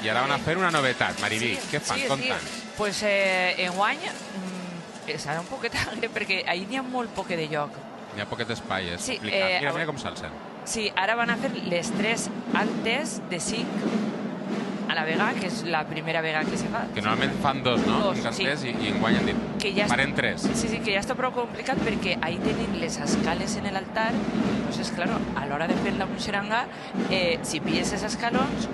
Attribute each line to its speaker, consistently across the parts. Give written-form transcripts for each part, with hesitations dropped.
Speaker 1: I ara van a fer una novetat. Mariví, què fan? Conta'ns.
Speaker 2: Pues enguany serà un poquet agre perquè ahir n'hi ha molt poc de lloc.
Speaker 1: Hi ha poquet espai, és
Speaker 2: Sí,
Speaker 1: complicat. Mira com s'alcen.
Speaker 2: Sí, ara van a fer les 3 altes de 5 a la vega, que és la primera vega que se fa.
Speaker 1: Que normalment fan 2, no?
Speaker 2: Dos,
Speaker 1: En
Speaker 2: sí.
Speaker 1: 3 i enguany han dit
Speaker 2: Que ja
Speaker 1: farem 3.
Speaker 2: Sí, que ja està prou complicat perquè ahí tenim les escales en l'altar. Entonces, claro, a l'hora de fer la muixeranga, si pilles els escalons,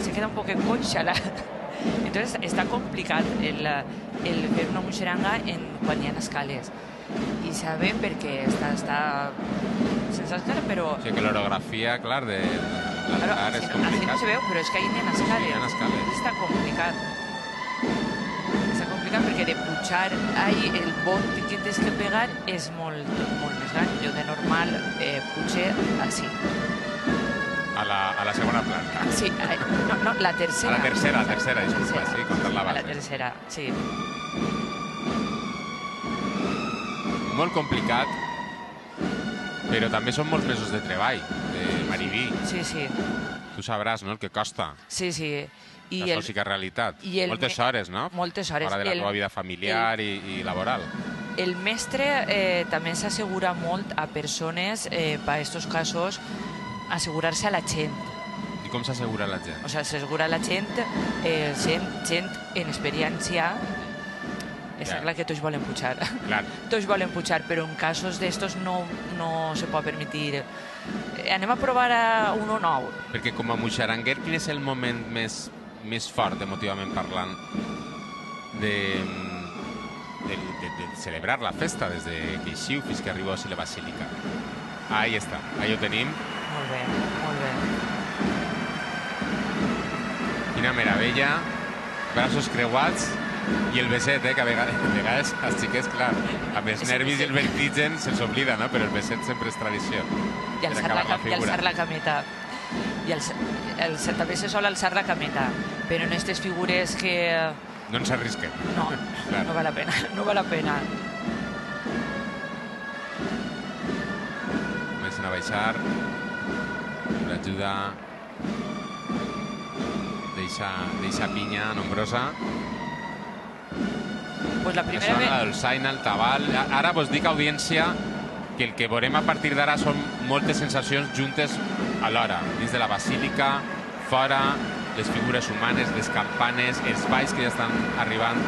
Speaker 2: se queda un poc coixa. Entonces, està complicat el fer una muixeranga quan hi ha escales. I sabem perquè està sense escala, però...
Speaker 1: Sí, que l'orografia, clar, de l'altar és
Speaker 2: Així
Speaker 1: complicat.
Speaker 2: no se veu, però és que ahí n'hi ha escales.
Speaker 1: Hi ha escales.
Speaker 2: Està complicat. Està complicat perquè de pujar ahí el bot que tens que pegar és molt més gran. Jo de normal puge així.
Speaker 1: A la segona planta.
Speaker 2: Sí, no, la tercera.
Speaker 1: A la tercera, disculpa, sí, contar la base.
Speaker 2: A la tercera, sí.
Speaker 1: Molt complicat, però també són molts mesos de treball, de Mariví.
Speaker 2: Sí.
Speaker 1: Tu sabràs, no?, el que costa.
Speaker 2: Sí.
Speaker 1: Això sí que és realitat. Moltes hores, no?
Speaker 2: Moltes hores.
Speaker 1: Fora de la teva vida familiar i laboral.
Speaker 2: El mestre també s'assegura molt a persones, per aquests casos, assegurar-se a la gent.
Speaker 1: I com s'assegura la gent?
Speaker 2: O sea, s'assegura la gent, gent en experiència. Està clar que tots volen pujar.
Speaker 1: Clar.
Speaker 2: Tots volen pujar, però en casos d'estos no se pot permetir. Anem a provar a uno nou.
Speaker 1: Perquè com a muixeranguer, quin és el moment més fort, emotivament parlant, de celebrar la festa des de que eixiu fins que arribeu a la basílica? Ahí està, ahí ho tenim.
Speaker 2: Molt bé, molt bé.
Speaker 1: Quina meravella, braços creuats i el beset, que a vegades els xiquets, clar, amb els nervis i el vertigen se'ls oblida, no? Però el beset sempre és tradició.
Speaker 2: I alçar la cameta. I també se sol alçar la cameta, però en aquestes figures que...
Speaker 1: No ens arrisquem.
Speaker 2: No, no val la pena, no val la pena.
Speaker 1: Comencen a baixar amb l'ajuda d'eixa pinya nombrosa.
Speaker 2: Pues la
Speaker 1: Que
Speaker 2: primera
Speaker 1: sona
Speaker 2: vez...
Speaker 1: el Saina, el Tabal. Ara vos dic, audiència, que el que veurem a partir d'ara són moltes sensacions juntes alhora. Dins de la basílica, fora, les figures humanes, les campanes, els balls que ja estan arribant.